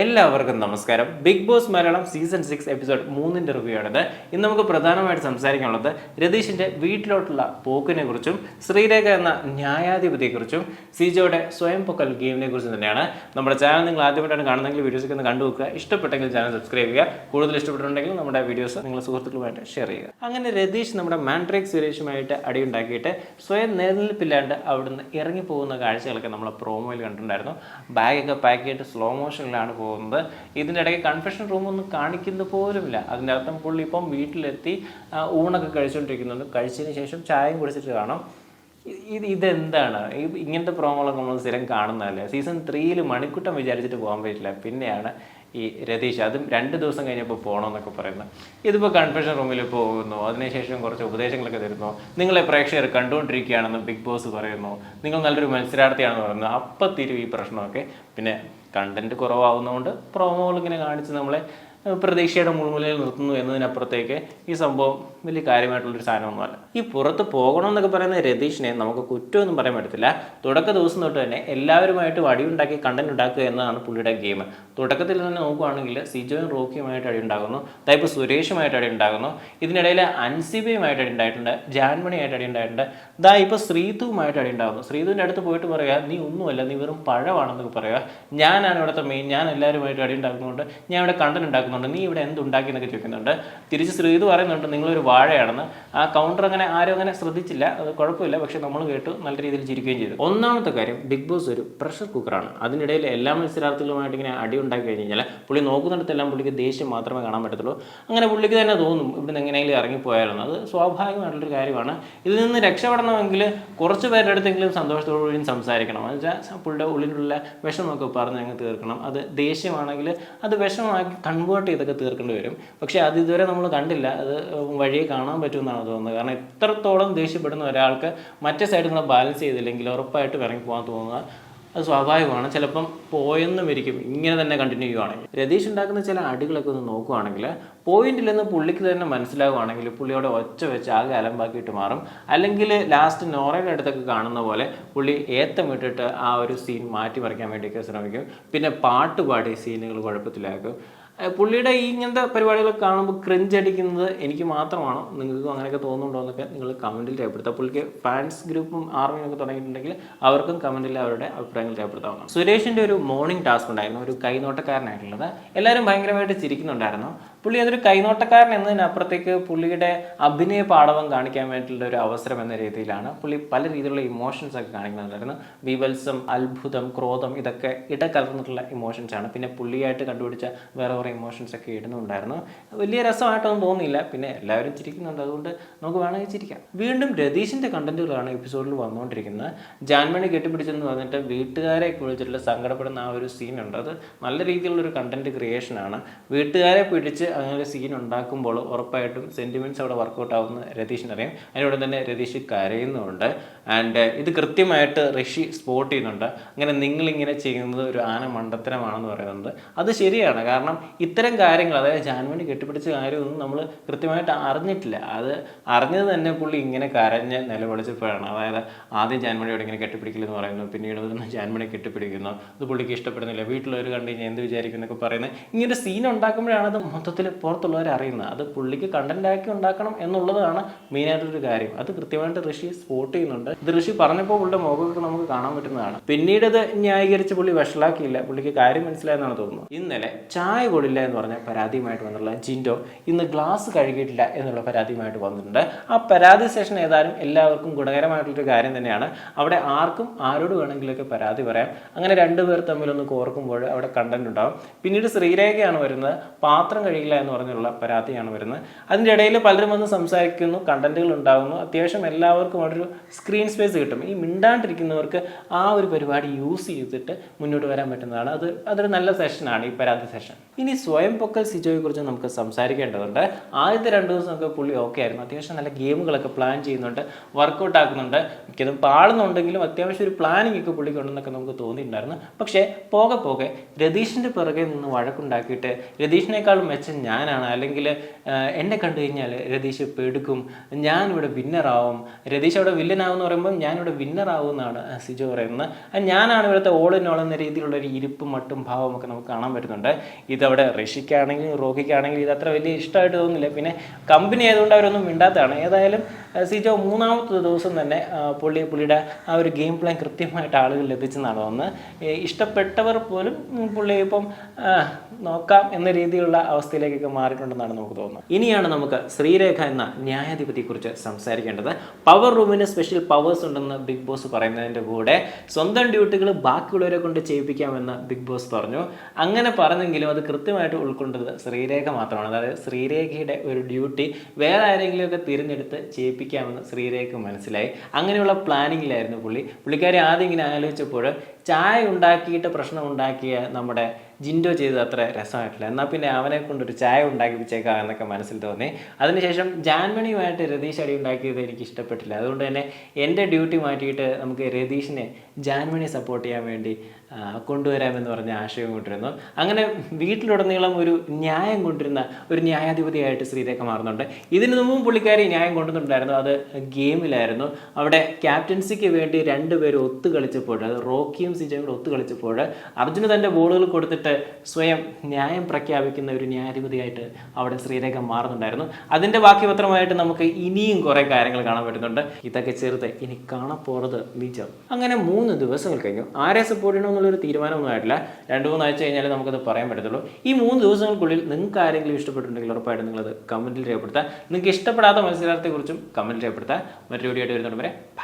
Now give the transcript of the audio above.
എല്ലാവർക്കും നമസ്കാരം. Big Boss Malayalam season 6 episode 3ന്റെ റിവ്യൂ ആണിത്. ഇന്ന് നമുക്ക് പ്രധാനമായിട്ട് സംസാരിക്കാനുള്ളത് രതീഷിന്റെ വീട്ടിലോട്ടുള്ള പോക്കിനെ കുറിച്ചും ശ്രീരേഖ എന്ന ന്യായാധിപതിയെക്കുറിച്ചും സിജോയുടെ സ്വയം പൊക്കൽ ഗെയിമിനെ കുറിച്ചും തന്നെയാണ്. നമ്മുടെ ചാനൽ നിങ്ങൾ ആദ്യമായിട്ടാണ് കാണുന്നതെങ്കിൽ വീഡിയോസൊക്കെ ഒന്ന് കണ്ടുവെക്കുക. ഇഷ്ടപ്പെട്ടെങ്കിൽ ചാനൽ സബ്സ്ക്രൈബ് ചെയ്യുക. കൂടുതൽ ഇഷ്ടപ്പെട്ടിട്ടുണ്ടെങ്കിൽ നമ്മുടെ വീഡിയോസ് നിങ്ങളുടെ സുഹൃത്തുക്കളുമായിട്ട് ഷെയർ ചെയ്യുക. അങ്ങനെ രതീഷ് നമ്മുടെ മാൻട്രിക് സുരേഷുമായിട്ട് അടിയുണ്ടാക്കിയിട്ട് സ്വയം നിലനിൽപ്പില്ലാണ്ട് അവിടുന്ന് ഇറങ്ങിപ്പോകുന്ന കാഴ്ചകളൊക്കെ നമ്മളെ പ്രോമോയിൽ കണ്ടിട്ടുണ്ടായിരുന്നു. ബാഗൊക്കെ പാക്ക് ചെയ്തിട്ട് സ്ലോ മോഷനിലാണ് പോകുന്നത്. ഇതിൻ്റെ ഇടയ്ക്ക് കൺഫെഷൻ റൂമൊന്നും കാണിക്കുന്നത് പോലുമില്ല. അതിൻ്റെ അർത്ഥം പുള്ളി ഇപ്പം വീട്ടിലെത്തി ഊണൊക്കെ കഴിച്ചുകൊണ്ടിരിക്കുന്നുണ്ട്. കഴിച്ചതിന് ശേഷം ചായയും കുടിച്ചിട്ട് കാണാം. ഇതെന്താണ് ഇങ്ങനത്തെ പ്രോമോകളൊക്കെ നമ്മൾ സ്ഥിരം കാണുന്നതല്ലേ. സീസൺ 3 മണിക്കൂട്ടം വിചാരിച്ചിട്ട് പോകാൻ പറ്റില്ല. പിന്നെയാണ് ഈ രതീഷ് അതും 2 ദിവസം കഴിഞ്ഞപ്പോൾ പോകണമെന്നൊക്കെ പറയുന്നത്. ഇതിപ്പോൾ കൺഫെഷൻ റൂമിൽ പോകുന്നു, അതിനുശേഷം കുറച്ച് ഉപദേശങ്ങളൊക്കെ തരുന്നു. നിങ്ങളെ പ്രേക്ഷകർ കണ്ടുകൊണ്ടിരിക്കുകയാണെന്ന് ബിഗ് ബോസ് പറയുന്നു. നിങ്ങൾ നല്ലൊരു മത്സരാർത്ഥിയാണെന്ന് പറയുന്നു. അപ്പം തീരും ഈ പ്രശ്നമൊക്കെ. പിന്നെ കണ്ടന്റ് കുറവാകുന്നതുകൊണ്ട് പ്രോമോകൾ ഇങ്ങനെ കാണിച്ച് നമ്മളെ പ്രതീക്ഷയുടെ മുൾമുലയിൽ നിർത്തുന്നു എന്നതിനപ്പുറത്തേക്ക് ഈ സംഭവം വലിയ കാര്യമായിട്ടുള്ളൊരു സാധനമൊന്നുമല്ല. ഈ പുറത്ത് പോകണമെന്നൊക്കെ പറയുന്ന രതീഷിനെ നമുക്ക് കുറ്റമൊന്നും പറയാൻ പറ്റത്തില്ല. തുടക്ക ദിവസം തൊട്ട് തന്നെ എല്ലാവരുമായിട്ട് അടിയുണ്ടാക്കി കണ്ടന്റ് ഉണ്ടാക്കുക എന്നതാണ് പുള്ളിയുടെ ഗെയിം. തുടക്കത്തിൽ തന്നെ നോക്കുകയാണെങ്കിൽ സിജോയും റോക്കിയുമായിട്ട് അടിയുണ്ടാകുന്നു, ഇപ്പോൾ സുരേഷുമായിട്ട് അടിയുണ്ടാകുന്നു, ഇതിനിടയിൽ അൻസിബയുമായിട്ട് അടിയുണ്ടായിട്ടുണ്ട്, ജാൻമണിയായിട്ട് അടിയുണ്ടായിട്ടുണ്ട്, ഇപ്പോൾ ശ്രീതുവുമായിട്ട് അടിയുണ്ടാകുന്നു. ശ്രീതുവിൻ്റെ അടുത്ത് പോയിട്ട് പറയുക നീ ഒന്നുമല്ല, നീ വെറും പഴമാണെന്നൊക്കെ പറയുക. ഞാനാണ് ഇവിടുത്തെ മെയിൻ, ഞാൻ എല്ലാവരുമായിട്ട് അടിയുണ്ടാക്കുന്നുണ്ട്, ഞാൻ ഇവിടെ കണ്ടന്റ് ഉണ്ടാക്കുന്നു, നീ ഇവിടെ എന്തുണ്ടാക്കി എന്നൊക്കെ ചോദിക്കുന്നുണ്ട്. തിരിച്ച് ശ്രീതു പറയുന്നുണ്ട് നിങ്ങളൊരു വാഴയാണെന്ന്. ആ കൗണ്ടർ അങ്ങനെ ആരും അങ്ങനെ ശ്രദ്ധിച്ചില്ല, അത് കുഴപ്പമില്ല, പക്ഷെ നമ്മൾ കേട്ടു, നല്ല രീതിയിൽ ചിരിക്കുകയും ചെയ്തു. ഒന്നാമത്തെ കാര്യം, ബിഗ് ബോസ് ഒരു പ്രഷർ കുക്കറാണ്. അതിനിടയിൽ എല്ലാ മത്സരാർത്ഥികളുമായിട്ട് ഇങ്ങനെ അടി ഉണ്ടാക്കി കഴിഞ്ഞ് കഴിഞ്ഞാൽ പുള്ളി നോക്കുന്നിടത്തെല്ലാം പുള്ളിക്ക് ദേഷ്യം മാത്രമേ കാണാൻ പറ്റത്തുള്ളൂ. അങ്ങനെ പുള്ളിക്ക് തന്നെ തോന്നും ഇവിടുന്ന് എങ്ങനെയെങ്കിലും ഇറങ്ങിപ്പോയാലെന്ന്. അത് സ്വാഭാവികമായിട്ടുള്ളൊരു കാര്യമാണ്. ഇതിൽ നിന്ന് രക്ഷപ്പെടണമെങ്കിൽ കുറച്ച് പേരുടെ അടുത്തെങ്കിലും സന്തോഷത്തോടുകൂടി സംസാരിക്കണം. എന്ന് വെച്ചാൽ പുള്ളിയുടെ ഉള്ളിലുള്ള വിഷമൊക്കെ പറഞ്ഞ് അങ്ങ് തീർക്കണം. അത് ദേഷ്യമാണെങ്കിൽ അത് വിഷമമാക്കി കൺവേർട്ട് ചെയ്തൊക്കെ തീർക്കേണ്ടി വരും. പക്ഷേ അത് ഇതുവരെ നമ്മൾ കണ്ടില്ല. അത് വഴിയെ കാണാൻ പറ്റുമെന്നാണ് തോന്നുന്നത്. കാരണം എത്രത്തോളം ദേഷ്യപ്പെടുന്ന ഒരാൾക്ക് മറ്റേ സൈഡ് നിങ്ങൾ ബാലൻസ് ചെയ്തില്ലെങ്കിൽ ഉറപ്പായിട്ടും ഇറങ്ങി പോകാൻ തോന്നുക അത് സ്വാഭാവികമാണ്. ചിലപ്പം പോയെന്നും ഇരിക്കും ഇങ്ങനെ തന്നെ കണ്ടിന്യൂ ചെയ്യുവാണെങ്കിൽ. രതീഷ് ഉണ്ടാക്കുന്ന ചില അടികളൊക്കെ ഒന്ന് നോക്കുവാണെങ്കിൽ പോയിന്റിലെന്ന് പുള്ളിക്ക് തന്നെ മനസ്സിലാവുകയാണെങ്കിൽ പുള്ളിയോടെ ഒച്ച വെച്ച് ആകെ അലമ്പാക്കിയിട്ട് മാറും. അല്ലെങ്കിൽ ലാസ്റ്റ് നോറയുടെ അടുത്തൊക്കെ കാണുന്ന പോലെ പുള്ളി ഏത്തമിട്ടിട്ട് ആ ഒരു സീൻ മാറ്റി മറിക്കാൻ വേണ്ടിയൊക്കെ ശ്രമിക്കും. പിന്നെ പാട്ടുപാടി സീനുകൾ കുഴപ്പത്തിലാക്കും. പുള്ളിയുടെ ഈ ഇങ്ങനത്തെ പരിപാടികളൊക്കെ കാണുമ്പോൾ ക്രിഞ്ച് അടിക്കുന്നത് എനിക്ക് മാത്രമാണോ, നിങ്ങൾക്കും അങ്ങനെയൊക്കെ തോന്നുന്നുണ്ടോ എന്നൊക്കെ നിങ്ങൾ കമൻറ്റിൽ രേഖപ്പെടുത്തുക. പുള്ളിക്ക് ഫാൻസ് ഗ്രൂപ്പും ആർമിയും ഒക്കെ തുടങ്ങിയിട്ടുണ്ടെങ്കിൽ അവർക്കും കമൻറ്റിൽ അവരുടെ അഭിപ്രായങ്ങൾ രേഖപ്പെടുത്താവുന്നതാണ്. സുരേഷിൻ്റെ ഒരു മോർണിംഗ് ടാസ്ക് ഉണ്ടായിരുന്നു, ഒരു കൈനോട്ടക്കാരനായിട്ടുള്ളത്. എല്ലാവരും ഭയങ്കരമായിട്ട് ചിരിക്കുന്നുണ്ടായിരുന്നു. പുള്ളി അതൊരു കൈനോട്ടക്കാരൻ എന്നതിനപ്പുറത്തേക്ക് പുള്ളിയുടെ അഭിനയ പാടവം കാണിക്കാൻ വേണ്ടിയിട്ടുള്ള ഒരു അവസരം എന്ന രീതിയിലാണ് പുള്ളി പല രീതിയിലുള്ള ഇമോഷൻസ് ഒക്കെ കാണിക്കുന്നുണ്ടായിരുന്നു. ബീഭത്സം, അത്ഭുതം, ക്രോധം, ഇതൊക്കെ ഇടകലർന്നിട്ടുള്ള ഇമോഷൻസാണ്. പിന്നെ പുള്ളിയായിട്ട് കണ്ടുപിടിച്ച വേറെ കുറേ ഇമോഷൻസ് ഒക്കെ ഇടുന്നുണ്ടായിരുന്നു. വലിയ രസമായിട്ടൊന്നും തോന്നിയില്ല. പിന്നെ എല്ലാവരും ചിരിക്കുന്നുണ്ട്, അതുകൊണ്ട് നമുക്ക് വേണമെങ്കിൽ ചിരിക്കാം. വീണ്ടും രതീഷിൻ്റെ കണ്ടന്റുകളാണ് എപ്പിസോഡിൽ വന്നുകൊണ്ടിരിക്കുന്നത്. ജാൻമണി കെട്ടിപ്പിടിച്ചെന്ന് പറഞ്ഞിട്ട് വീട്ടുകാരെ കുഴിച്ചിട്ട് സങ്കടപ്പെടുന്ന ആ ഒരു സീനുണ്ട്. അത് നല്ല രീതിയിലുള്ളൊരു കണ്ടന്റ് ക്രിയേഷനാണ്. വീട്ടുകാരെ പിടിച്ച് അങ്ങനെ സീൻ ഉണ്ടാക്കുമ്പോൾ ഉറപ്പായിട്ടും സെൻറ്റിമെൻറ്റ്സ് അവിടെ വർക്കൗട്ട് ആവുന്ന രതീഷിനറിയാം. അതിനോട് തന്നെ രതീഷ് കരയുന്നുണ്ട്. ആൻഡ് ഇത് കൃത്യമായിട്ട് ഋഷി സ്പോട്ട് ചെയ്യുന്നുണ്ട്. അങ്ങനെ നിങ്ങളിങ്ങനെ ചെയ്യുന്നത് ഒരു ആന മണ്ടത്തരമാണെന്ന് പറയുന്നത് അത് ശരിയാണ്. കാരണം ഇത്തരം കാര്യങ്ങൾ, അതായത് ജാൻമണി കെട്ടിപ്പിടിച്ച കാര്യമൊന്നും നമ്മൾ കൃത്യമായിട്ട് അറിഞ്ഞിട്ടില്ല. അത് അറിഞ്ഞത് തന്നെ പുള്ളി ഇങ്ങനെ കരഞ്ഞ് നിലവിളിച്ചപ്പോഴാണ്. അതായത് ആദ്യം ജാൻമണിയോട് ഇങ്ങനെ കെട്ടിപ്പിടിക്കില്ലെന്ന് പറയുന്നു, പിന്നീട് ജാൻമണി കെട്ടിപ്പിടിക്കുന്നു, അത് പുള്ളിക്ക് ഇഷ്ടപ്പെടുന്നില്ല, വീട്ടിലൊരു കണ്ടു കഴിഞ്ഞാൽ എന്ത് വിചാരിക്കും എന്നൊക്കെ പറയുന്നത്. ഇങ്ങനെ സീൻ ഉണ്ടാക്കുമ്പോഴാണ് അത് മൊത്തത്തിൽ പുറത്തുള്ളവരെ അറിയുന്നത്. അത് പുള്ളിക്ക് കണ്ടന്റാക്കി ഉണ്ടാക്കണം എന്നുള്ളതാണ് മെയിനായിട്ടൊരു കാര്യം. അത് കൃത്യമായിട്ട് ഋഷി സ്പോട്ട് ചെയ്യുന്നുണ്ട്. ഇത് ഋഷി പറഞ്ഞപ്പോൾ പുള്ളിയുടെ മുഖമൊക്കെ നമുക്ക് കാണാൻ പറ്റുന്നതാണ്. പിന്നീട് അത് ന്യായീകരിച്ച് പുള്ളി വഷളാക്കിയില്ല, പുള്ളിക്ക് കാര്യം മനസ്സിലായെന്നാണ് തോന്നുന്നത്. ഇന്നലെ ചായ കൊടില്ല എന്ന് പറഞ്ഞ പരാതിയുമായിട്ട് വന്നിട്ടുള്ള ജിൻഡോ ഇന്ന് ഗ്ലാസ് കഴുകിയിട്ടില്ല എന്നുള്ള പരാതിയുമായിട്ട് വന്നിട്ടുണ്ട്. ആ പരാതി സെഷൻ ഏതായാലും എല്ലാവർക്കും ഗുണകരമായിട്ടുള്ളൊരു കാര്യം തന്നെയാണ്. അവിടെ ആർക്കും ആരോട് വേണമെങ്കിലൊക്കെ പരാതി പറയാം. അങ്ങനെ രണ്ടുപേർ തമ്മിലൊന്ന് കോർക്കുമ്പോൾ അവിടെ കണ്ടന്റ് ഉണ്ടാവും. പിന്നീട് ശ്രീരേഖയാണ് വരുന്നത്, പാത്രം കഴിയില്ല എന്ന് പറഞ്ഞുള്ള പരാതിയാണ് വരുന്നത്. അതിൻ്റെ ഇടയിൽ പലരും വന്ന് സംസാരിക്കുന്നു, കണ്ടന്റുകൾ ഉണ്ടാകുന്നു. അത്യാവശ്യം എല്ലാവർക്കും അവിടെ ഒരു സ്ക്രീൻ സ്പേസ് കിട്ടും. ഈ മിണ്ടാണ്ടിരിക്കുന്നവർക്ക് ആ ഒരു പരിപാടി യൂസ് ചെയ്തിട്ട് മുന്നോട്ട് വരാൻ പറ്റുന്നതാണ്. അതൊരു നല്ല സെഷനാണ് ഈ പരാതി സെഷൻ. ഇനി സ്വയം പൊക്കൽ സിജോയെ കുറിച്ച് നമുക്ക് സംസാരിക്കേണ്ടതുണ്ട്. ആദ്യത്തെ 2 ദിവസമൊക്കെ പുള്ളി ഓക്കെ ആയിരുന്നു. അത്യാവശ്യം നല്ല ഗെയിമുകളൊക്കെ പ്ലാൻ ചെയ്യുന്നുണ്ട്, വർക്കൗട്ട് ആക്കുന്നുണ്ട്. മിക്കതും പാടുന്നുണ്ടെങ്കിലും അത്യാവശ്യം ഒരു പ്ലാനിങ് ഒക്കെ പുള്ളിക്ക് ഉണ്ടെന്നൊക്കെ നമുക്ക് തോന്നിയിട്ടുണ്ടായിരുന്നു. പക്ഷേ പോകെ പോകെ രതീഷിൻ്റെ പിറകെ നിന്ന് വഴക്കുണ്ടാക്കിയിട്ട് രതീഷിനേക്കാളും മെച്ചം ഞാനാണ്, അല്ലെങ്കിൽ എന്നെ കണ്ടു കഴിഞ്ഞാൽ രതീഷ് പെടുക്കും, ഞാനിവിടെ വിന്നറാവും, രതീഷ് അവിടെ വില്ലനാവും എന്ന് പറയുമ്പോൾ ഞാനിവിടെ വിന്നർ ആവുമെന്നാണ് സിജോ പറയുന്നത്. ഞാനാണ് ഇവിടുത്തെ ഓൾ ഇൻ ഓൾ എന്ന രീതിയിലുള്ള ഒരു ഇരിപ്പും മട്ടും ഭാവവും ഒക്കെ നമുക്ക് കാണാൻ പറ്റുന്നുണ്ട്. ഇതവിടെ ഋഷിക്കാണെങ്കിലും റോഹിക്കാണെങ്കിലും ഇത് അത്ര വലിയ ഇഷ്ടമായിട്ട് തോന്നുന്നില്ല. പിന്നെ കമ്പനി ആയതുകൊണ്ട് അവരൊന്നും മിണ്ടാത്തതാണ്. ഏതായാലും സിജോ മൂന്നാമത്തെ ദിവസം തന്നെ പുള്ളിയുടെ ആ ഒരു ഗെയിം പ്ലാൻ കൃത്യമായിട്ട് ആളുകളിൽ എത്തിച്ചെന്നാണ് തോന്നുന്നത്. ഇഷ്ടപ്പെട്ടവർ പോലും പുള്ളി ഇപ്പം നോക്കാം എന്ന രീതിയിലുള്ള അവസ്ഥയിലേക്കൊക്കെ മാറിയിട്ടുണ്ടെന്നാണ് നമുക്ക് തോന്നുന്നത്. ഇനിയാണ് നമുക്ക് ശ്രീരേഖ എന്ന ന്യായാധിപതിയെക്കുറിച്ച് സംസാരിക്കേണ്ടത്. പവർ റൂമിന് സ്പെഷ്യൽ പവേഴ്സ് ഉണ്ടെന്ന് ബിഗ് ബോസ് പറയുന്നതിൻ്റെ കൂടെ സ്വന്തം ഡ്യൂട്ടികൾ ബാക്കിയുള്ളവരെ കൊണ്ട് ചെയ്യിപ്പിക്കാമെന്ന് ബിഗ് ബോസ് പറഞ്ഞു. അങ്ങനെ പറഞ്ഞെങ്കിലും അത് കൃത്യമായിട്ട് ഉൾക്കൊണ്ടത് ശ്രീരേഖ മാത്രമാണ്. അതായത് ശ്രീരേഖയുടെ ഒരു ഡ്യൂട്ടി വേറെ ആരെങ്കിലുമൊക്കെ തിരഞ്ഞെടുത്ത് ചെയ്യിപ്പിക്കാമെന്ന് ശ്രീരേഖ മനസ്സിലായി. അങ്ങനെയുള്ള പ്ലാനിങ്ങിലായിരുന്നു പുള്ളിക്കാരി ആദ്യം ഇങ്ങനെ ആലോചിച്ചപ്പോൾ ചായ ഉണ്ടാക്കിയിട്ട് പ്രശ്നം ഉണ്ടാക്കിയ നമ്മുടെ ജിൻഡോ ചെയ്തത് അത്ര രസമായിട്ടില്ല. എന്നാൽ പിന്നെ അവനെ കൊണ്ടൊരു ചായ ഉണ്ടാക്കിപ്പിച്ചേക്കാം എന്നൊക്കെ മനസ്സിൽ തോന്നി. അതിനുശേഷം ജാൻമണിയുമായിട്ട് രതീഷ് അടി ഉണ്ടാക്കിയത് എനിക്ക് ഇഷ്ടപ്പെട്ടില്ല. അതുകൊണ്ട് തന്നെ എൻ്റെ ഡ്യൂട്ടി മാറ്റിയിട്ട് നമുക്ക് രതീഷിനെ ജാൻമണി സപ്പോർട്ട് ചെയ്യാൻ വേണ്ടി കൊണ്ടുവരാമെന്ന് പറഞ്ഞ ആശയം കൊണ്ടിരുന്നു. അങ്ങനെ വീട്ടിലുടനീളം ഒരു ന്യായം കൊണ്ടിരുന്ന ഒരു ന്യായാധിപതിയായിട്ട് ശ്രീരേഖ മാറുന്നുണ്ട്. ഇതിനു മുമ്പും പുള്ളിക്കാരി ന്യായം കൊണ്ടുവന്നിട്ടുണ്ടായിരുന്നു. അത് ഗെയിമിലായിരുന്നു. അവിടെ ക്യാപ്റ്റൻസിക്ക് വേണ്ടി രണ്ടുപേരും ഒത്തു കളിച്ചപ്പോൾ, അത് റോക്കിയും സിജോയും കൂടെ ഒത്തു കളിച്ചപ്പോൾ അർജുന് തൻ്റെ ബോളുകൾ കൊടുത്തിട്ട് സ്വയം ന്യായം പ്രഖ്യാപിക്കുന്ന ഒരു ന്യായാധിപതിയായിട്ട് അവിടെ ശ്രീരേഖ മാറുന്നുണ്ടായിരുന്നു. അതിൻ്റെ ബാക്കി പത്രമായിട്ട് നമുക്ക് ഇനിയും കുറേ കാര്യങ്ങൾ കാണാൻ പറ്റുന്നുണ്ട്. ഇതൊക്കെ ചെറുത് ഇനി കാണപ്പോറത് നിജം. അങ്ങനെ 3 ദിവസങ്ങൾ കഴിഞ്ഞു. ആരെ സപ്പോർട്ട് ചെയ്യണമെന്നുള്ളൊരു തീരുമാനമൊന്നും ആയിട്ടില്ല. 2-3 ആഴ്ച കഴിഞ്ഞാൽ നമുക്കത് പറയാൻ പറ്റത്തുള്ളൂ. ഈ 3 ദിവസങ്ങൾക്കുള്ളിൽ നിങ്ങൾക്ക് ആരെങ്കിലും ഇഷ്ടപ്പെട്ടിട്ടുണ്ടെങ്കിൽ ഉറപ്പായിട്ടും നിങ്ങളത് കമൻറ്റിൽ രേഖപ്പെടുത്തുക. നിങ്ങൾക്ക് ഇഷ്ടപ്പെടാത്ത മത്സരാർത്ഥിയെക്കുറിച്ചും കമൻറ്റിൽ രേഖപ്പെടുത്തുക. മറ്റൊരു വീഡിയോ ആയിട്ട് വരുന്നുണ്ട് വരെ ബൈ.